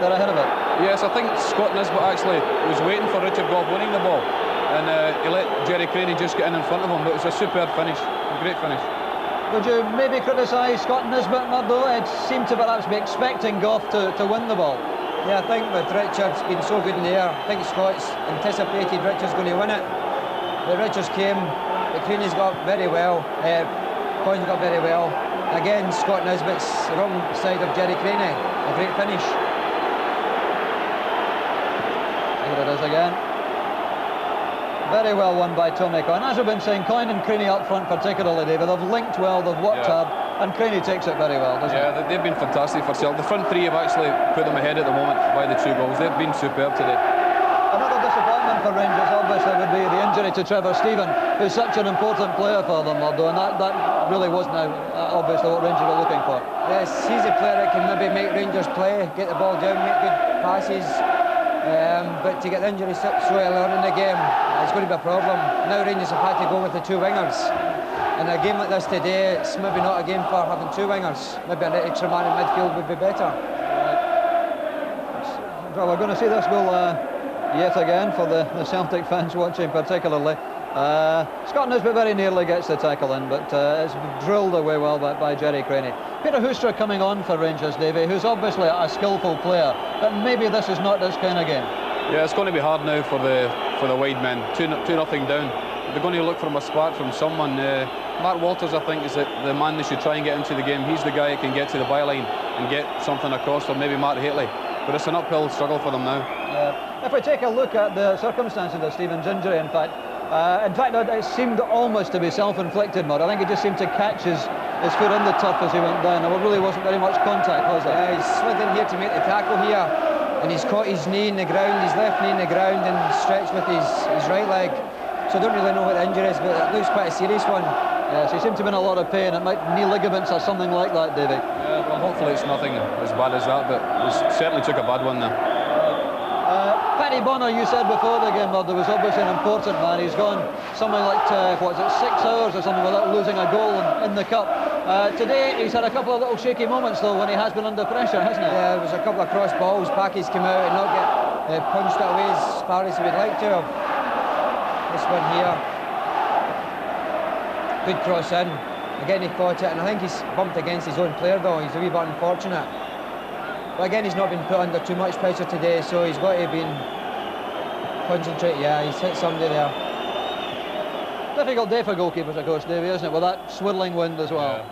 they're ahead of it. Yes, I think Scott Nisbet actually was waiting for Richard Gough winning the ball, and he let Jerry Craney just get in front of him. But it was a superb finish, a great finish. Would you maybe criticise Scott Nisbet, Murdo? It seemed to perhaps be expecting Gough to win the ball. Yeah, I think with Richards being so good in the air, I think Scott's anticipated Richards going to win it. But Richards came, but Craney's got very well, Coyne's got very well. Again, Scott Nisbet's wrong side of Jerry Craney. A great finish. Here it is again. Very well won by Tommy Coyne. As we've been saying, Coyne and Craney up front particularly, David. They've linked well, they've worked hard, and Craney takes it very well, doesn't he? Yeah, they've been fantastic for Celtic. The front three have actually put them ahead at the moment by the 2 goals. They've been superb today. Another disappointment for Rangers, obviously, would be the injury to Trevor Stephen, who's such an important player for them, Murdo, and that really wasn't obviously what Rangers were looking for. Yes, he's a player that can maybe make Rangers play, get the ball down, make good passes. But to get the injury so early on in the game, it's going to be a problem. Now Rangers have had to go with the 2 wingers. In a game like this today, it's maybe not a game for having 2 wingers. Maybe an extra man in midfield would be better. Well, we're going to see this goal yet again for the Celtic fans watching particularly. Scott Nisbet very nearly gets the tackle in, but it's drilled away well by Jerry Craney. Peter Hoostra coming on for Rangers, Davy, who's obviously a skillful player, but maybe this is not this kind of game. Yeah, it's going to be hard now for the wide men. 2-0 down. They're going to look for a spark from someone. Mark Walters, I think, is the man they should try and get into the game. He's the guy that can get to the byline and get something across, or maybe Mark Haitley. But it's an uphill struggle for them now. If we take a look at the circumstances of Stephen's injury, in fact, it seemed almost to be self-inflicted, Murdo. I think he just seemed to catch his foot on the turf as he went down. There really wasn't very much contact, was there? Yeah, he's slid in here to make the tackle here, and he's caught his knee in the ground, his left knee in the ground, and stretched with his right leg. So I don't really know what the injury is, but it looks quite a serious one. Yes, he seemed to be in a lot of pain. It might knee ligaments or something like that, Davy. Yeah, well, hopefully it's nothing as bad as that, but he certainly took a bad one there. Paddy Bonner, you said before the game, Murdo, was obviously an important man. He's gone something like, 6 hours or something without losing a goal in the Cup. Today he's had a couple of little shaky moments though when he has been under pressure, hasn't he? Yeah, there was a couple of cross balls, Packies came out and not get punched it away as far as he would like to have. This one here, good cross in, again he caught it, and I think he's bumped against his own player though. He's a wee bit unfortunate. But again, he's not been put under too much pressure today, so he's got to have been concentrated. Yeah, he's hit somebody there. Difficult day for goalkeepers, of course, Davy, isn't it, with that swirling wind as well?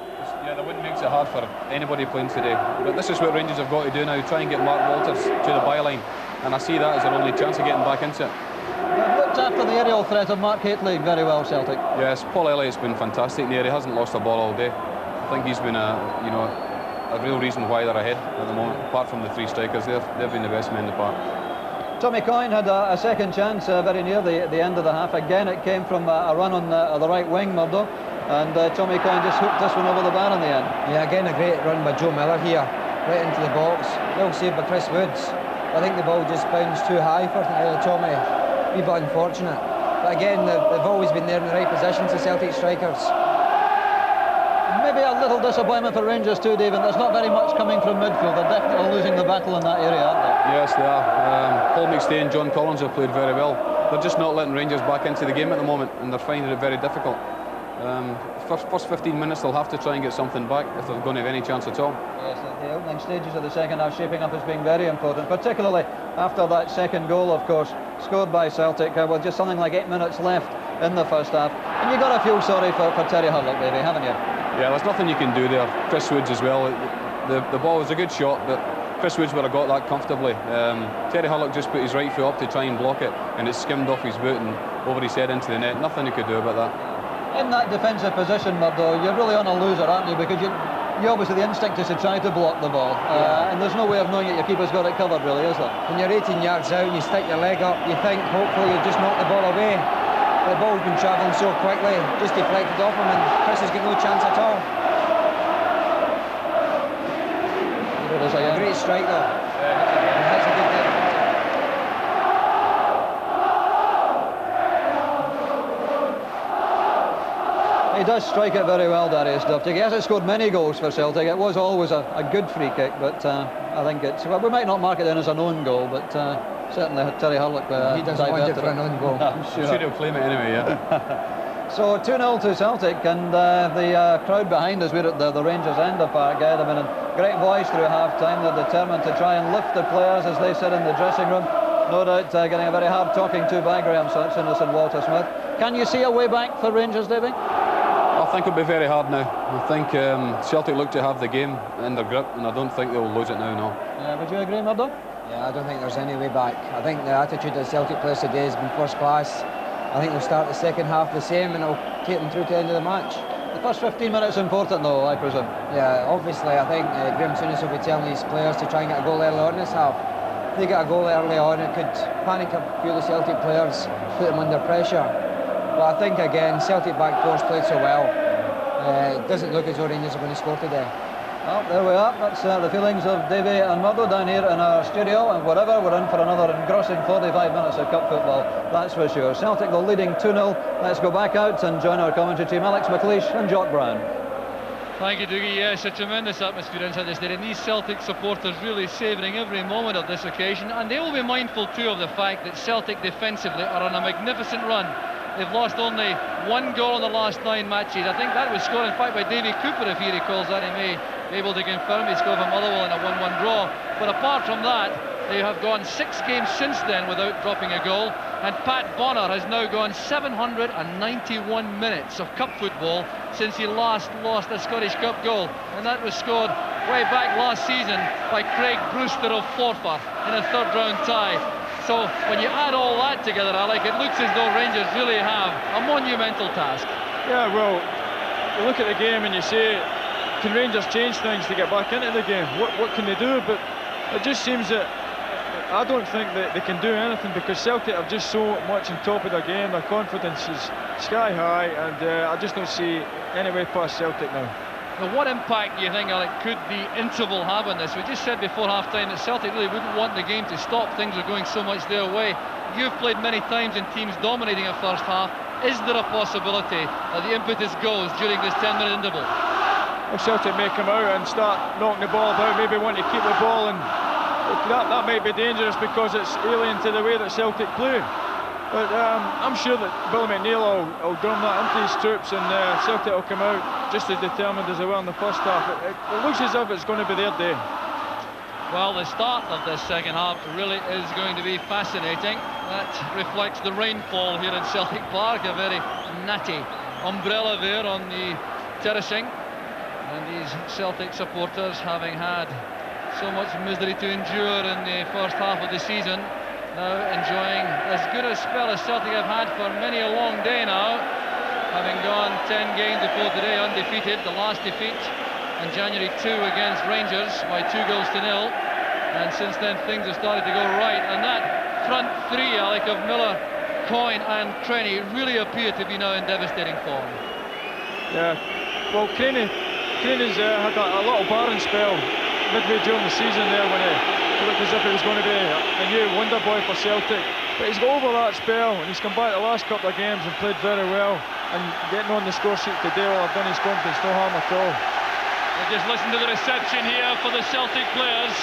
Yeah, the wind makes it hard for anybody playing today. But this is what Rangers have got to do now, try and get Mark Walters to the byline. And I see that as their only chance of getting back into it. They've looked after the aerial threat of Mark Haitley very well, Celtic. Yes, Paul Elliott's been fantastic in the air. He hasn't lost a ball all day. I think he's been a real reason why they're ahead at the moment. Apart from the 3 strikers, they've been the best men in the park. Tommy Coyne had a second chance very near the end of the half. Again, it came from a run on the right wing, Murdo, and Tommy Coyne just hooked this one over the bar in the end. Yeah, again a great run by Joe Miller here, right into the box. Well saved by Chris Woods. I think the ball just bounced too high for Tommy. A wee bit unfortunate. But again, they've always been there in the right positions, the Celtic strikers. Maybe a little disappointment for Rangers too, David. There's not very much coming from midfield. They're definitely losing the battle in that area, aren't they? Yes, they are. Paul McStay and John Collins have played very well. They're just not letting Rangers back into the game at the moment, and they're finding it very difficult. First 15 minutes they'll have to try and get something back if they're going to have any chance at all. Yes, the opening stages of the second half shaping up as being very important, particularly after that second goal, of course, scored by Celtic with just something like 8 minutes left in the first half. And you've got to feel sorry for Terry Hurlock, maybe, haven't you? Yeah, there's nothing you can do there. Chris Woods as well. The ball was a good shot, but Chris Woods would have got that comfortably. Terry Hurlock just put his right foot up to try and block it, and it skimmed off his boot and over his head into the net. Nothing he could do about that. In that defensive position, Murdo, you're really on a loser, aren't you? Because you obviously, the instinct is to try to block the ball, and there's no way of knowing that your keeper's got it covered, really, is there? When you're 18 yards out and you stick your leg up, you think hopefully you'll just knock the ball away. The ball's been travelling so quickly, just deflected off him, and Chris has got no chance at all. Here it is again. Great strike though. That's a good hit. does strike it very well, Darius Dufty. He hasn't scored many goals for Celtic. It was always a good free kick, but I think it's... Well, we might not mark it then as an own goal, but certainly Terry Hurlock... he doesn't want it for an own goal. I'm sure. Sure he'll claim it anyway, yeah. So 2-0 to Celtic, and the crowd behind us, we're at the Rangers end of Park Gate. I mean, a great voice through half-time. They're determined to try and lift the players as they sit in the dressing room. No doubt getting a very hard talking to by Graham Souness and Walter Smith. Can you see a way back for Rangers, Davy? I think it'll be very hard now. I think Celtic look to have the game in their grip, and I don't think they'll lose it now, no. Would you agree, Murdo? Yeah, I don't think there's any way back. I think the attitude of the Celtic players today has been first class. I think they'll start the second half the same, and it'll take them through to the end of the match. The first 15 minutes important, though, I presume. Yeah, obviously, I think Graham Souness will be telling his players to try and get a goal early on this half. If they get a goal early on, it could panic a few of the Celtic players, put them under pressure. But I think, again, Celtic back four's played so well. It doesn't look as though Rangers are going to score today. Well, there we are. That's the feelings of Davy and Murdo down here in our studio, and whatever, we're in for another engrossing 45 minutes of cup football, that's for sure. Celtic, they're leading 2-0. Let's go back out and join our commentary team, Alex McLeish and Jock Brown. Thank you, Dougie. Yes, a tremendous atmosphere inside the stadium. These Celtic supporters really savouring every moment of this occasion, and they will be mindful too of the fact that Celtic defensively are on a magnificent run. They've lost only one goal in the last 9 matches. I think that was scored, in fact, by Davy Cooper, if he recalls that. He may be able to confirm he scored for Motherwell in a 1-1 draw. But apart from that, they have gone 6 games since then without dropping a goal. And Pat Bonner has now gone 791 minutes of cup football since he last lost a Scottish Cup goal. And that was scored way back last season by Craig Brewster of Forfar in a third-round tie. So when you add all that together, Alec, it looks as though Rangers really have a monumental task. Yeah, well, you look at the game and you say, can Rangers change things to get back into the game? What can they do? But it just seems that I don't think that they can do anything, because Celtic are just so much on top of their game. Their confidence is sky high, and I just don't see any way past Celtic now. Now, what impact do you think, Alec, could the interval have on this? We just said before half-time that Celtic really wouldn't want the game to stop. Things are going so much their way. You've played many times in teams dominating a first half. Is there a possibility that the impetus goes during this 10-minute interval? Well, Celtic may come out and start knocking the ball about, maybe want to keep the ball, and that might be dangerous because it's alien to the way that Celtic play. But I'm sure that Billy McNeil will drum that into his troops, and Celtic will come out just as determined as they were in the first half. It looks as if it's going to be their day. Well, the start of this second half really is going to be fascinating. That reflects the rainfall here in Celtic Park, a very natty umbrella there on the terracing. And these Celtic supporters, having had so much misery to endure in the first half of the season, now enjoying as good a spell as Celtic have had for many a long day now, having gone 10 games before today undefeated. The last defeat on January 2 against Rangers by 2-0, and since then things have started to go right. And that front three, Alec, of Miller, Coyne and Crenny really appear to be now in devastating form. Yeah, well, Crenny's had a little barren spell midway during the season there when it looked as if it was going to be a new wonder boy for Celtic. But he's got over that spell, and he's come back the last couple of games and played very well. And getting on the score sheet today will have done his confidence no harm at all. We'll just listen to the reception here for the Celtic players.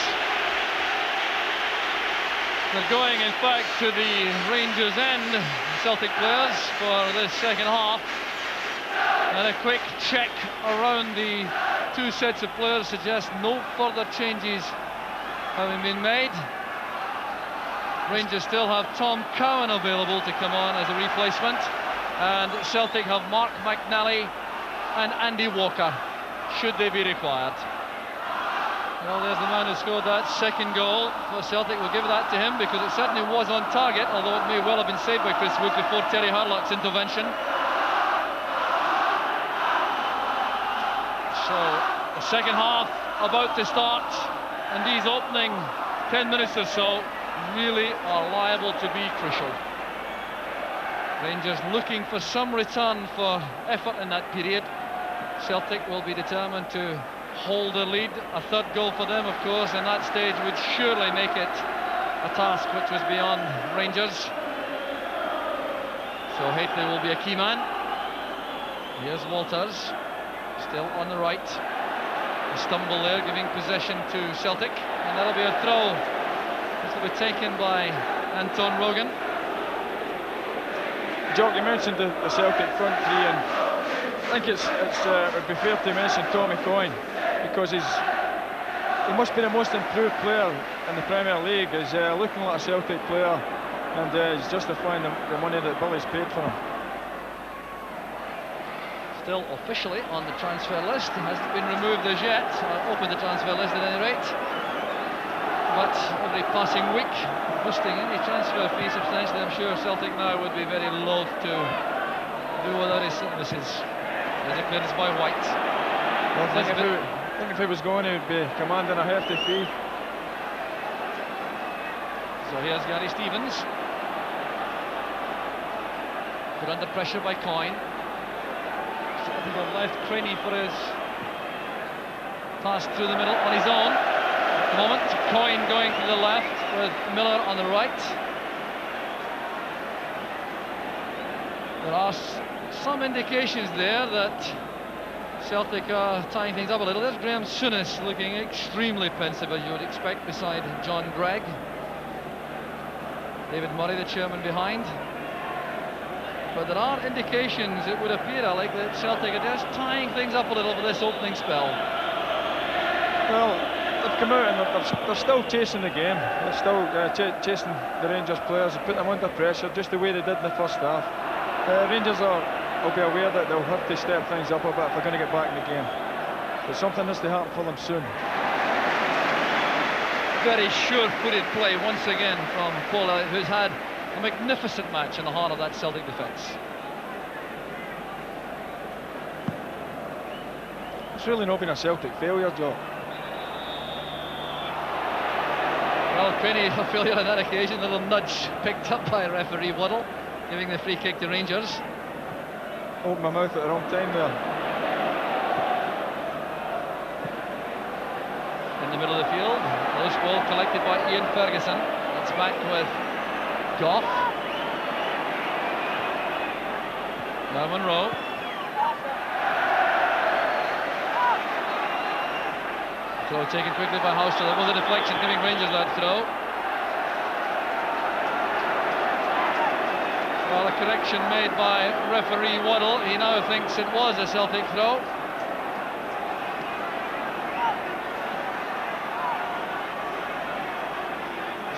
They're going, in fact, to the Rangers end, Celtic players, for this second half. And a quick check around the two sets of players suggests no further changes having been made. Rangers still have Tom Cowan available to come on as a replacement, and Celtic have Mark McNally and Andy Walker, should they be required. Well, there's the man who scored that second goal for Celtic. We'll give that to him because it certainly was on target, although it may well have been saved by Chris Wood before Terry Hurlock's intervention. So the second half about to start, and these opening 10 minutes or so really are liable to be crucial. Rangers looking for some return for effort in that period. Celtic will be determined to hold the lead. A third goal for them, of course, and that stage would surely make it a task which was beyond Rangers. So Haitley will be a key man. Here's Walters, still on the right. A stumble there, giving possession to Celtic, and that'll be a throw. This will be taken by Anton Rogan. Jock, you mentioned the Celtic front three, and I think it would be fair to mention Tommy Coyne, because he must be the most improved player in the Premier League. He's looking like a Celtic player, and he's justifying the money that Billy's paid for him. Still officially on the transfer list. He hasn't been removed as yet. Opened the transfer list at any rate. But every passing week, boosting any transfer fee substantially, I'm sure Celtic now would be very loath to do without his services. There's a clearance by White. Well, I think if he was going, he would be commanding a hefty fee. So here's Gary Stevens. Put under pressure by Coyne. Celtic have left Craney for his pass through the middle on his own. At the moment, Coyne going to the left with Miller on the right. There are some indications there that Celtic are tying things up a little. There's Graham Souness looking extremely pensive, as you would expect, beside John Gregg. David Murray, the chairman, behind. But there are indications, it would appear, Alec, that Celtic are just tying things up a little for this opening spell. Well, they've come out and they're still chasing the game. They're still chasing the Rangers players and putting them under pressure, just the way they did in the first half. Rangers will be aware that they'll have to step things up a bit if they're going to get back in the game. But something has to happen for them soon. Very sure-footed play once again from Paul Elliott, who's had a magnificent match in the heart of that Celtic defence. It's really not been a Celtic failure, Joe. Well, Craney a failure on that occasion. A little nudge picked up by referee Waddle, giving the free kick to Rangers. Opened my mouth at the wrong time there. In the middle of the field, loose ball collected by Ian Ferguson. It's back with Goff. Now Monroe. Throw taken quickly by Houster. That was a deflection, giving Rangers that throw. Well, a correction made by referee Waddle. He now thinks it was a Celtic throw.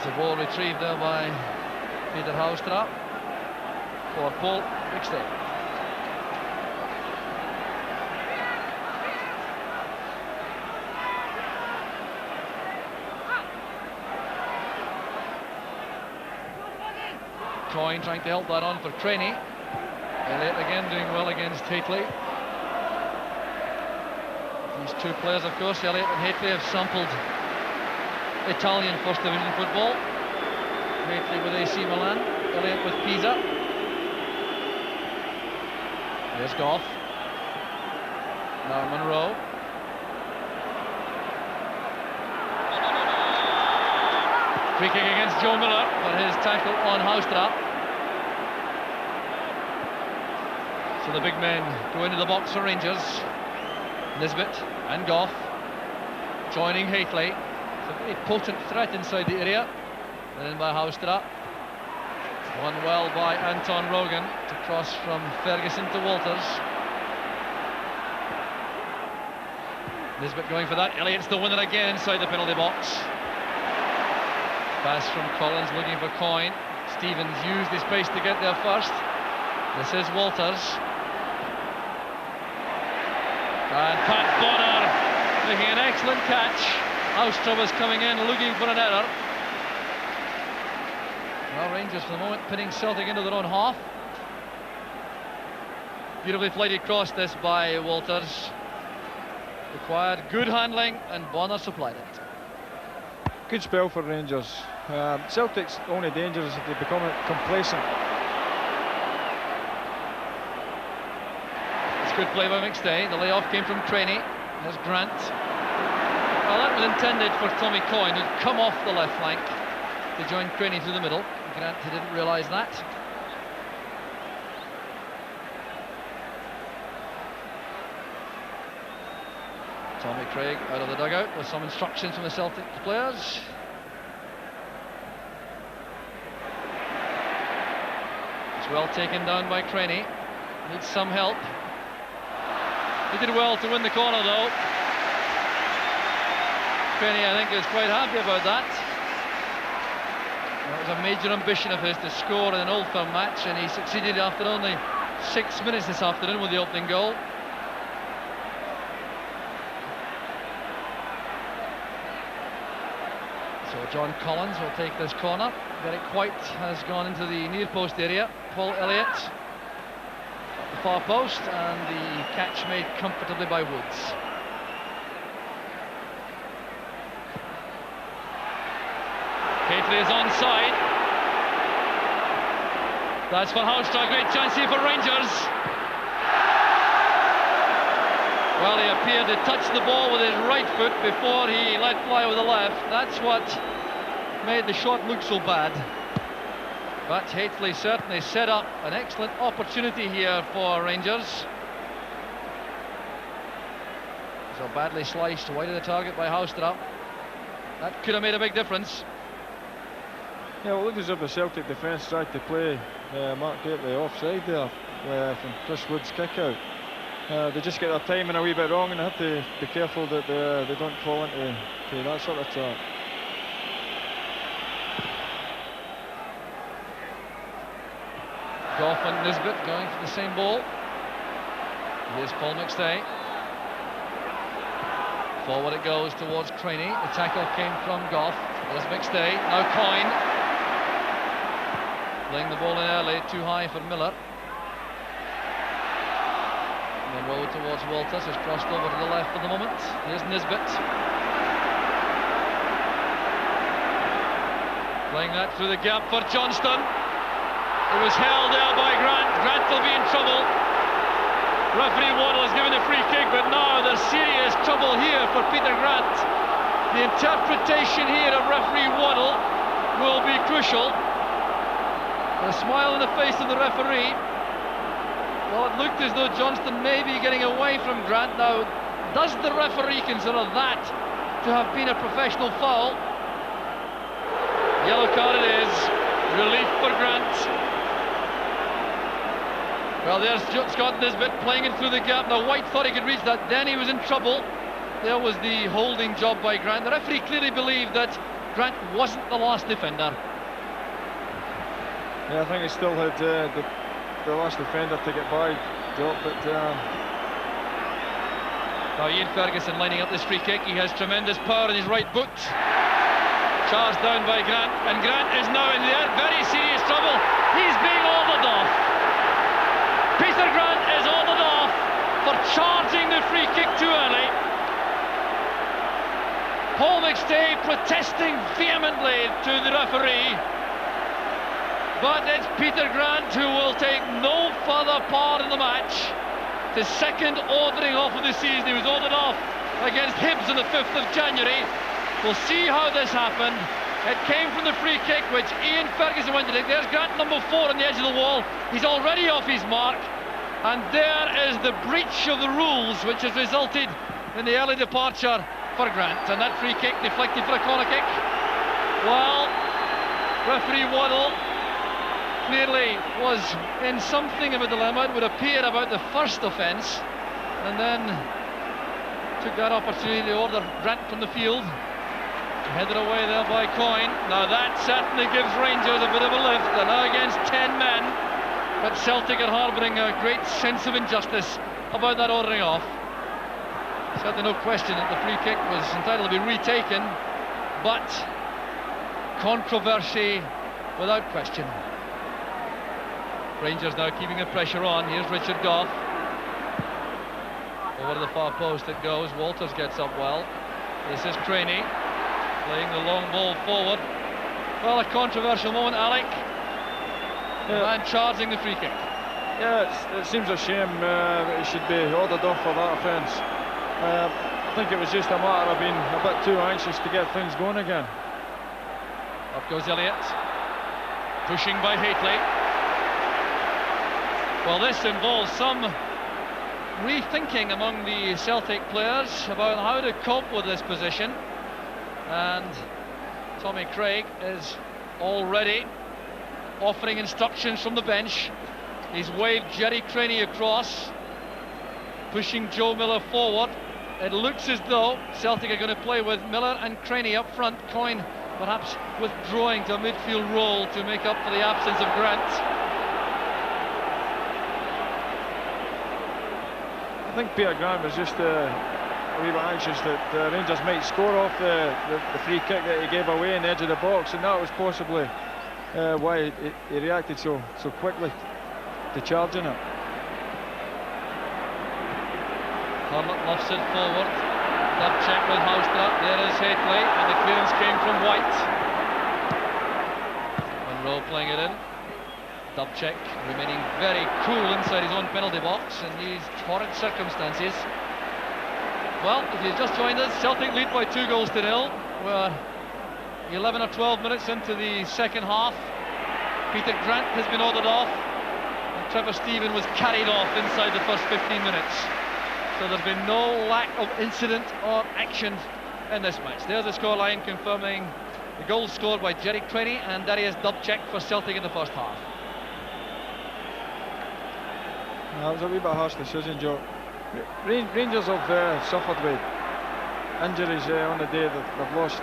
The ball retrieved there by Peter Houster for Paul Bixley. Coyne trying to help that on for Craney. Elliott again doing well against Hateley. These two players, of course, Elliott and Hateley, have sampled Italian First Division football. Hateley with AC Milan, Elliott with Pisa. Here's Goff. Now Monroe. Free kick against Joe Miller for his tackle on Houster. So the big men go into the box for Rangers. Nisbet and Goff joining Hateley. It's a very potent threat inside the area. And then by Houster. Won well by Anton Rogan to cross from Ferguson to Walters. Nisbet going for that. Elliott's the winner again inside the penalty box. Pass from Collins looking for Coyne. Stevens used his pace to get there first. This is Walters. And Pat Bonner making an excellent catch. Houster was coming in looking for an error. Well, Rangers for the moment pinning Celtic into their own half. Beautifully flighted cross this by Walters. Required good handling and Bonner supplied it. Good spell for Rangers. Celtic's only danger is if they become complacent. It's good play by McStay. The layoff came from Craney. There's Grant. Well, that was intended for Tommy Coyne, who'd come off the left flank to join Craney through the middle. Grant, he didn't realise that. Tommy Craig out of the dugout with some instructions from the Celtic players. It's well taken down by Craney. Needs some help. He did well to win the corner though. Craney, I think, is quite happy about that. It was a major ambition of his to score in an Old Firm match, and he succeeded after only 6 minutes this afternoon with the opening goal. So John Collins will take this corner. Derek White has gone into the near post area. Paul Elliott at the far post, and the catch made comfortably by Woods. Catley is onside. That's for Houstra, great chance here for Rangers. Well, he appeared to touch the ball with his right foot before he let fly with the left. That's what made the shot look so bad. But Hateley certainly set up an excellent opportunity here for Rangers. So badly sliced wide of the target by Houstra. That could have made a big difference. Yeah, well, it looked as if the Celtic defence tried to play Mark Gately offside there from Chris Wood's kick out. They just get their timing a wee bit wrong, and they have to be careful that they don't fall into that sort of trap. Goff and Nisbet going for the same ball. Here's Paul McStay. Forward it goes towards Craney. The tackle came from Goff. There's McStay. Now Coyne. Laying the ball in early, too high for Miller. And then rolled towards Walters, who's crossed over to the left for the moment. Here's Nisbet. Playing that through the gap for Johnston. It was held there by Grant. Grant will be in trouble. Referee Waddle has given a free kick, but now there's serious trouble here for Peter Grant. The interpretation here of referee Waddle will be crucial. A smile on the face of the referee. Well, it looked as though Johnston may be getting away from Grant. Now, does the referee consider that to have been a professional foul? Yellow card it is. Relief for Grant. Well, there's Scott Nisbet playing it through the gap. Now, White thought he could reach that, then he was in trouble. There was the holding job by Grant. The referee clearly believed that Grant wasn't the last defender. Yeah, I think he still had the last defender to get by, but now Ian Ferguson lining up this free kick. He has tremendous power in his right boot. Charged down by Grant, and Grant is now in very serious trouble. He's being ordered off. Peter Grant is ordered off for charging the free kick too early. Paul McStay protesting vehemently to the referee. But it's Peter Grant who will take no further part in the match. The second ordering off of the season. He was ordered off against Hibs on the 5th of January. We'll see how this happened. It came from the free kick which Ian Ferguson went to take. There's Grant number 4 on the edge of the wall. He's already off his mark. And there is the breach of the rules which has resulted in the early departure for Grant. And that free kick deflected for a corner kick. Well, referee Waddle clearly was in something of a dilemma. It would appear about the first offence, and then took that opportunity to order Grant from the field. Headed away there by Coyne. Now that certainly gives Rangers a bit of a lift. They're now against 10 men, but Celtic are harbouring a great sense of injustice about that ordering off. Certainly no question that the free kick was entitled to be retaken, but controversy without question. Rangers now keeping the pressure on. Here's Richard Goff. Over to the far post it goes. Walters gets up well. This is Craney playing the long ball forward. Well, a controversial moment, Alec. And charging the free kick. yeah, it seems a shame that he should be ordered off for that offence. I think it was just a matter of being a bit too anxious to get things going again. Up goes Elliott. Pushing by Hateley. Well, this involves some rethinking among the Celtic players about how to cope with this position, and Tommy Craig is already offering instructions from the bench. He's waved Jerry Craney across, pushing Joe Miller forward. It looks as though Celtic are going to play with Miller and Craney up front. Coyne perhaps withdrawing to a midfield role to make up for the absence of Grant. I think Peter Grant was just a wee bit anxious that Rangers might score off the free kick that he gave away in the edge of the box, and that was possibly why he reacted so quickly to charging it. Hurlett lofts it forward. Dub check with Houstra. There is Hateley, and the clearance came from White. Monroe playing it in. Dub check remaining very cool inside his own penalty box in these torrid circumstances. Well, if you've just joined us, Celtic lead by 2-0. We're 11 or 12 minutes into the second half. Peter Grant has been ordered off, and Trevor Steven was carried off inside the first 15 minutes. So there's been no lack of incident or action in this match. There's the scoreline confirming the goals scored by Jerry Craney and Darius Dubček for Celtic in the first half. That was a wee bit harsh decision, Joe. Rangers have suffered with injuries on the day that they've lost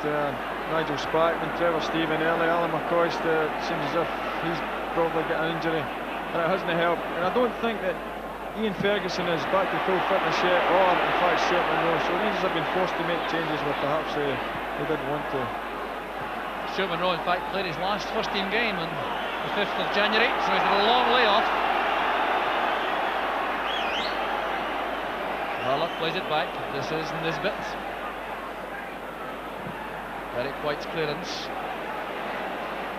Nigel Spackman, Trevor Steven early, Alan McCoist. Seems as if he's probably got an injury, and it hasn't helped. And I don't think that Ian Ferguson is back to full fitness yet, or in fact Stuart Monroe. So Rangers have been forced to make changes where perhaps they didn't want to. Stuart Monroe in fact played his last first team game on the 5th of January, so he's had a long layoff. Hurlett plays it back. This is Nisbet. Derek White's clearance.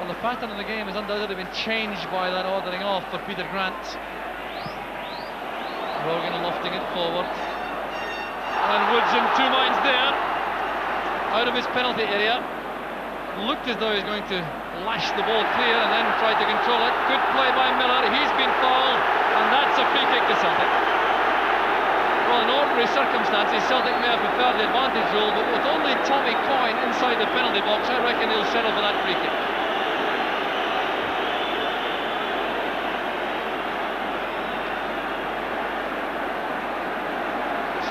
Well, the pattern of the game has undoubtedly been changed by that ordering off for Peter Grant. Rogan lofting it forward, and Woods in two minds there, out of his penalty area. Looked as though he was going to lash the ball clear and then try to control it. Good play by Miller. He's been fouled, and that's a free kick to Celtic. Well, in ordinary circumstances, Celtic may have preferred the advantage rule, but with only Tommy Coyne inside the penalty box, I reckon he'll settle for that free kick.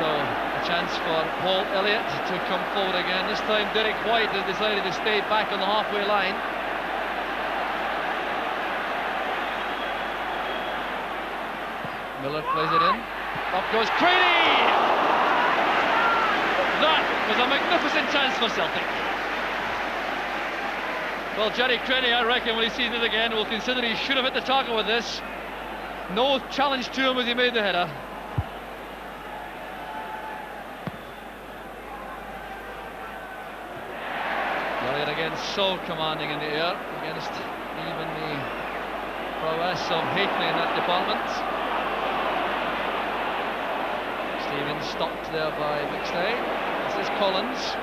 So, a chance for Paul Elliott to come forward again. This time Derek White has decided to stay back on the halfway line. Miller plays it in. Up goes Craney! That was a magnificent chance for Celtic. Well, Jerry Craney, I reckon, when he sees it again, will consider he should have hit the target with this. No challenge to him as he made the header. Elliott again so commanding in the air against even the prowess of Hateley in that department. Stevens stopped there by McStay. This is Collins.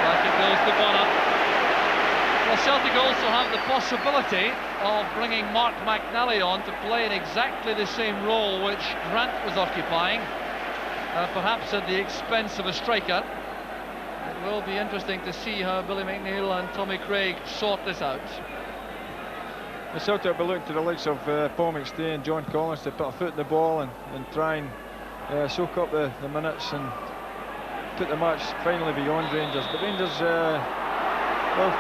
Back it goes to Bonner. Well, Celtic also have the possibility of bringing Mark McNally on to play in exactly the same role which Grant was occupying, perhaps at the expense of a striker. It will be interesting to see how Billy McNeill and Tommy Craig sort this out. The Celtic will look to the likes of Paul McStay and John Collins to put a foot in the ball and try and soak up the minutes and put the match finally beyond Rangers. But Rangers, well,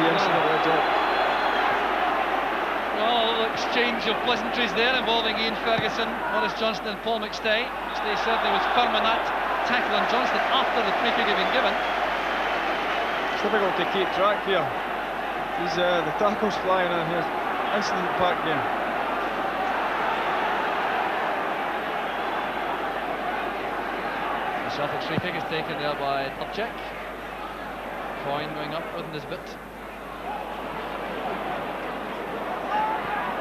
the incident led up. Well, exchange of pleasantries there involving Ian Ferguson, Maurice Johnston and Paul McStay. McStay certainly was firm on that tackle on Johnston after the free kick had been given. It's difficult to keep track here. The tackles flying in here. Incident-packed game. The Celtic free kick is taken there by Dubček. Coyne going up with Nisbet.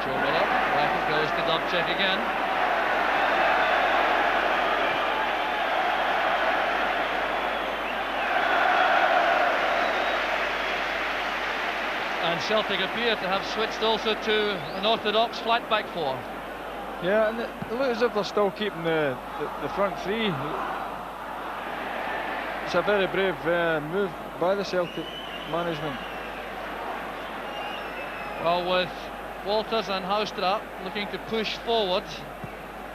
Joe Miller, back it goes to Dubček again. And Celtic appear to have switched also to an orthodox flat back four. Yeah, and it looks as if they're still keeping the front three. It's a very brave move by the Celtic management. Well, with Walters and Houstra looking to push forward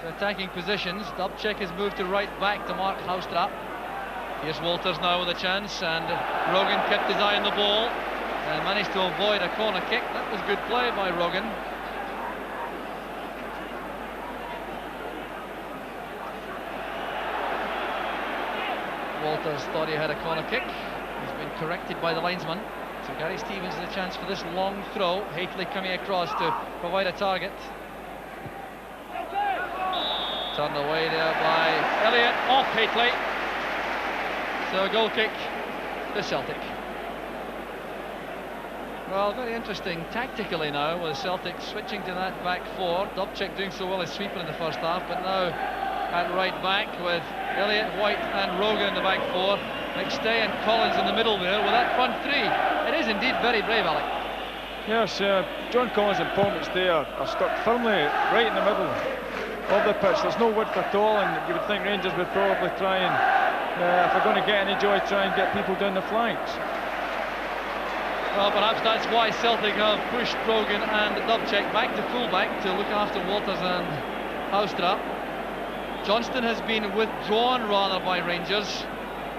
to attacking positions, Dubček has moved to right back to mark Houstra. Here's Walters now with a chance, and Rogan kept his eye on the ball and managed to avoid a corner kick. That was good play by Rogan. Walters thought he had a corner kick. He's been corrected by the linesman. So Gary Stevens has a chance for this long throw. Hateley coming across to provide a target. Turned away there by Elliott, off Hateley. So a goal kick to Celtic. Well, very interesting tactically now with Celtic switching to that back four. Dubček doing so well as sweeper in the first half, but now at right back with Elliott, White and Rogan in the back four. McStay and Collins in the middle there with that front three. It is indeed very brave, Alec. Yes, John Collins and Paul McStay are stuck firmly right in the middle of the pitch. There's no width at all, and you would think Rangers would probably try and, if they're going to get any joy, try and get people down the flanks. Well, perhaps that's why Celtic have pushed Rogan and Dubček back to full-back to look after Walters and Houstra. Johnston has been withdrawn rather by Rangers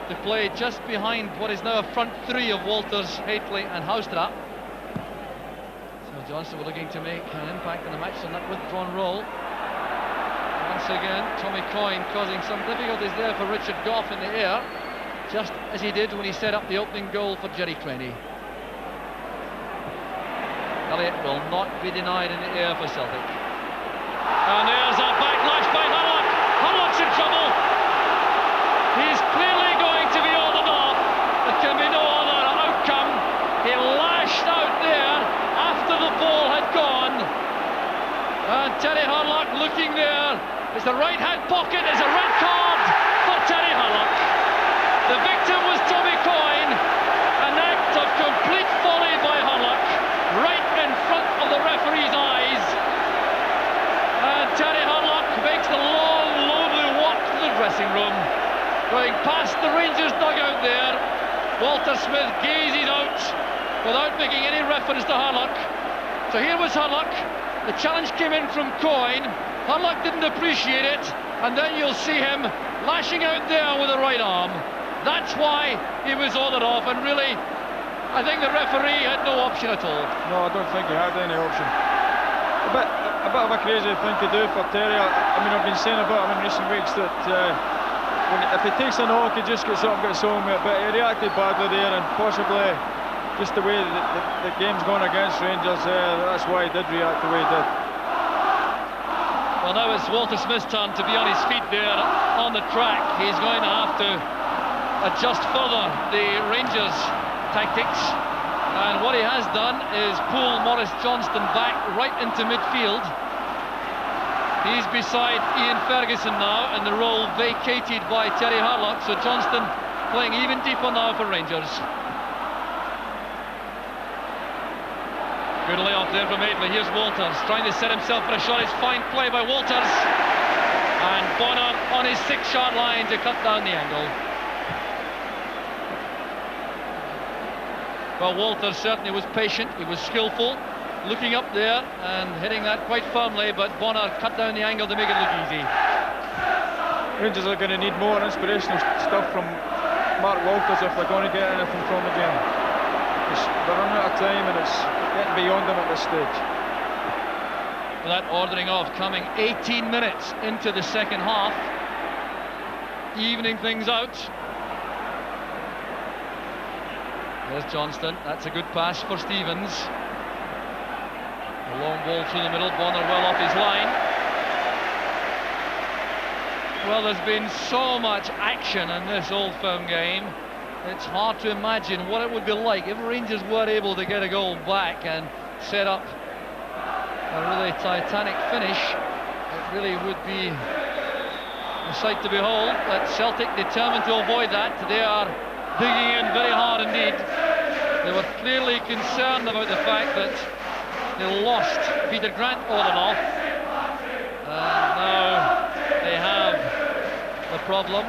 to play just behind what is now a front three of Walters, Hateley and Houstra. So Johnston were looking to make an impact in the match on that withdrawn role. Once again, Tommy Coyne causing some difficulties there for Richard Gough in the air, just as he did when he set up the opening goal for Jerry Craney. Elliott will not be denied in the air for Celtic. And there's a backlash by Hurlock. Hurlock's in trouble. He's clearly going to be ordered off. There can be no other outcome. He lashed out there after the ball had gone. And Terry Hurlock looking there. It's the right hand pocket. It's a red card for Terry Hurlock. The victim was Tommy Coyne. An act of complete folly by Hurlock, right in front of the referee's eyes. And Terry Hurlock makes the long, lonely walk to the dressing room, going past the Rangers dugout there. Walter Smith gazes out without making any reference to Hurlock. So here was Hurlock. The challenge came in from Coyne. Hurlock didn't appreciate it, and then you'll see him lashing out there with the right arm. That's why he was ordered off, and really, I think the referee had no option at all. No, I don't think he had any option. A bit of a crazy thing to do for Terry. I mean, I've been saying about him in recent weeks that if he takes a knock, he just gets up and gets on with it. But he reacted badly there, and possibly just the way the game's gone against Rangers, that's why he did react the way he did. Well, now it's Walter Smith's turn to be on his feet there on the track. He's going to have to adjust further the Rangers tactics, and what he has done is pull Maurice Johnston back right into midfield. He's beside Ian Ferguson now, and the role vacated by Terry Hurlock, so Johnston playing even deeper now for Rangers. Good layoff there from Hateley. Here's Walters trying to set himself for a shot. It's fine play by Walters, and Bonner on his 6-yard line to cut down the angle. Well, Walters certainly was patient, he was skillful, looking up there and hitting that quite firmly, but Bonner cut down the angle to make it look easy. Rangers are going to need more inspirational stuff from Mark Walters if they're going to get anything from the game. They're running out of time, and it's getting beyond them at this stage. Well, that ordering off coming 18 minutes into the second half, evening things out. There's Johnston. That's a good pass for Stevens. A long ball through the middle. Bonner well off his line. Well, there's been so much action in this Old Firm game. It's hard to imagine what it would be like if Rangers were able to get a goal back and set up a really titanic finish. It really would be a sight to behold. But Celtic determined to avoid that. They are digging in very hard indeed. They were clearly concerned about the fact that they lost Peter Grant all and off. And now they have the problem,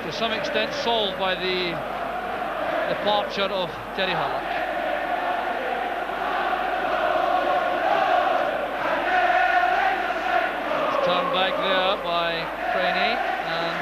to some extent solved by the departure of Terry Harlock. It's turned back there by Craney, and